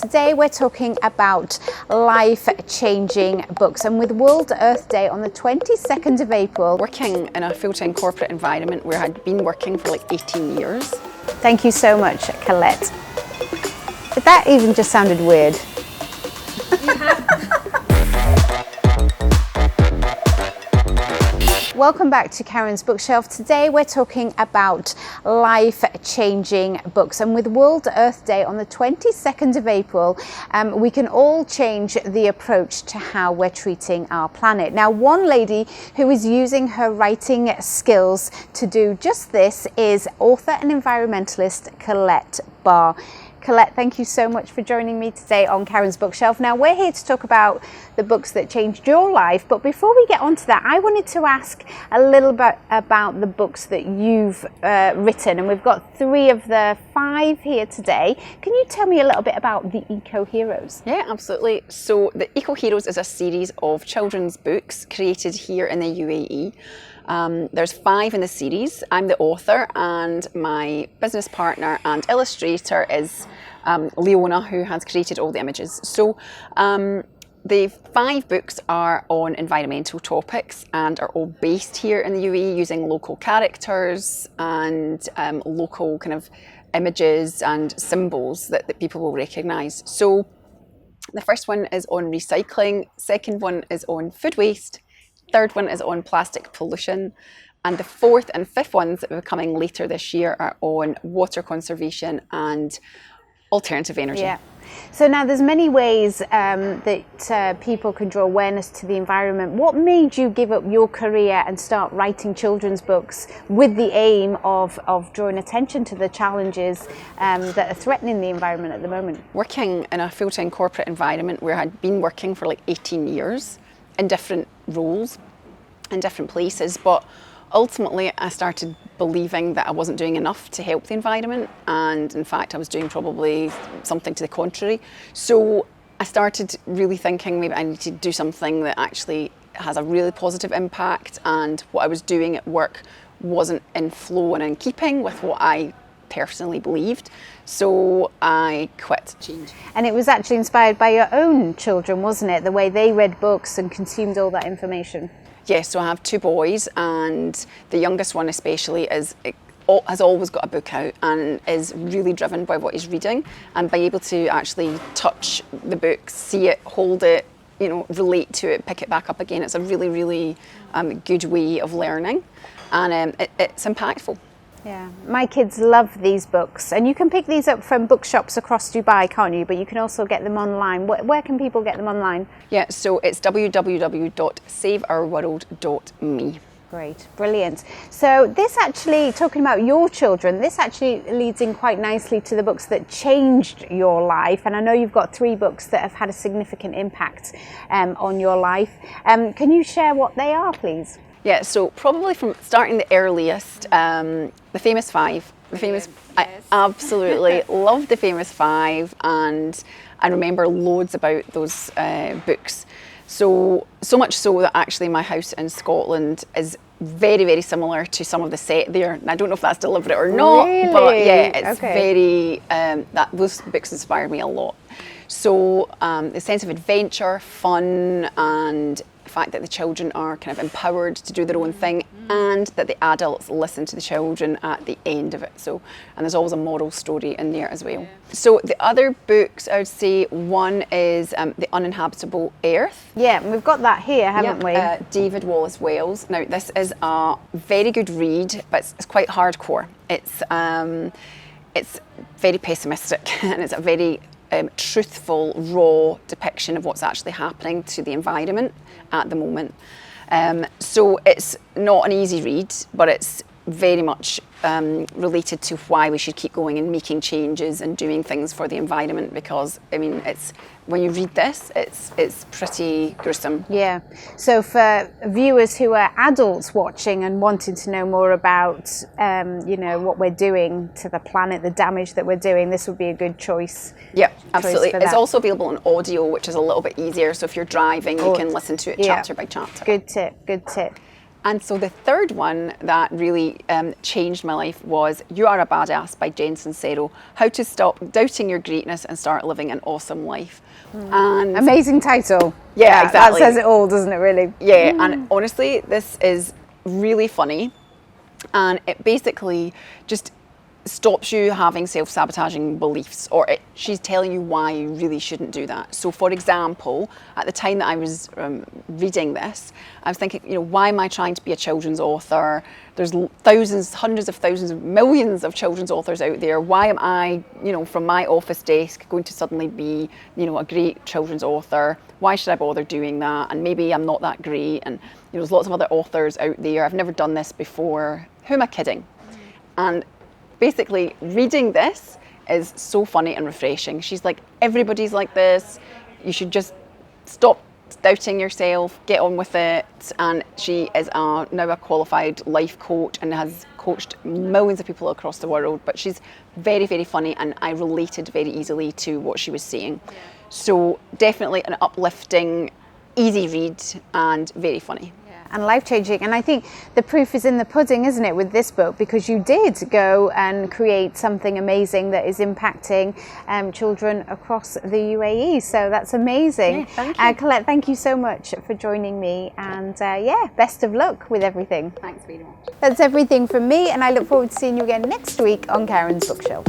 Today we're talking about life-changing books, and with World Earth Day on the 22nd of April. Working in a full-time corporate environment where I'd been working for like 18 years. Thank you so much, Colette. That even just sounded weird. Welcome back to Karen's Bookshelf. Today we're talking about life-changing books, and with World Earth Day on the 22nd of April, we can all change the approach to how we're treating our planet. Now, one lady who is using her writing skills to do just this is author and environmentalist Colette Barr. Colette, thank you so much for joining me today on Karen's Bookshelf. Now, we're here to talk about the books that changed your life, but before we get onto that, I wanted to ask a little bit about the books that you've written, and we've got 3 of the 5 here today. Can you tell me a little bit about the Eco Heroes? Yeah, absolutely. So the Eco Heroes is a series of children's books created here in the UAE. There's 5 in the series. I'm the author, and my business partner and illustrator is Leona, who has created all the images. So the 5 books are on environmental topics and are all based here in the UAE using local characters and local kind of images and symbols that people will recognise. So the first one is on recycling, second one is on food waste, third one is on plastic pollution, and the 4th and 5th ones that are coming later this year are on water conservation and alternative energy. Yeah. So now there's many ways that people can draw awareness to the environment. What made you give up your career and start writing children's books with the aim of drawing attention to the challenges that are threatening the environment at the moment? Working in a full-time corporate environment where I'd been working for like 18 years in different roles in different places, but ultimately I started believing that I wasn't doing enough to help the environment, and in fact I was doing probably something to the contrary. So I started really thinking maybe I need to do something that actually has a really positive impact, and what I was doing at work wasn't in flow and in keeping with what I personally believed. So I quit. Change. And it was actually inspired by your own children, wasn't it? The way they read books and consumed all that information. Yes, so I have 2 boys, and the youngest one especially has always got a book out and is really driven by what he's reading, and by able to actually touch the book, see it, hold it, relate to it, pick it back up again. It's a really, really good way of learning, and it's impactful. Yeah, my kids love these books, and you can pick these up from bookshops across Dubai, can't you? But you can also get them online. Where can people get them online? Yeah, so it's www.saveourworld.me. Great, brilliant. So this actually, talking about your children, this actually leads in quite nicely to the books that changed your life. And I know you've got 3 books that have had a significant impact on your life. Can you share what they are, please? Yeah, so probably from starting the earliest, the Famous 5. Yes. I absolutely loved the Famous 5, and I remember loads about those books. So much so that actually my house in Scotland is very, very similar to some of the set there. And I don't know if that's deliberate or not, really? But yeah, it's okay. very, those books inspired me a lot. So the sense of adventure, fun, and the fact that the children are kind of empowered to do their own thing, and that the adults listen to the children at the end of it. So, and there's always a moral story in there as well. So the other books, I would say, one is The Uninhabitable Earth. Yeah, we've got that here, haven't we? David Wallace Wells. Now, this is a very good read, but it's quite hardcore. It's very pessimistic, and it's a very truthful, raw depiction of what's actually happening to the environment at the moment. So it's not an easy read, but it's very much related to why we should keep going and making changes and doing things for the environment, because I mean, it's when you read this, it's pretty gruesome. Yeah. So for viewers who are adults watching and wanting to know more about what we're doing to the planet, the damage that we're doing, this would be a good choice. Yeah, absolutely. It's also available on audio, which is a little bit easier. So if you're driving, you can listen to it chapter by chapter. Good tip. Good tip. And so the third one that really changed my life was You Are a Badass by Jen Sincero, How to Stop Doubting Your Greatness and Start Living an Awesome Life. And amazing title. yeah, exactly. That says it all, doesn't it, really? Yeah, and honestly, this is really funny, and it basically just stops you having self-sabotaging beliefs, or she's telling you why you really shouldn't do that. So for example, at the time that I was reading this, I was thinking, why am I trying to be a children's author? There's thousands, hundreds of thousands, millions of children's authors out there. Why am I, from my office desk going to suddenly be, a great children's author? Why should I bother doing that? And maybe I'm not that great. And there's lots of other authors out there. I've never done this before. Who am I kidding? And basically, reading this is so funny and refreshing. She's like, everybody's like this. You should just stop doubting yourself, get on with it. And she is now a qualified life coach and has coached millions of people across the world. But she's very, very funny, and I related very easily to what she was saying. Yeah. So definitely an uplifting, easy read and very funny. And life-changing. And I think the proof is in the pudding, isn't it, with this book, because you did go and create something amazing that is impacting children across the UAE. So that's amazing. Yeah, thank you. Colette, thank you so much for joining me, and best of luck with everything. Thanks very much. That's everything from me, and I look forward to seeing you again next week on Karen's Bookshelf.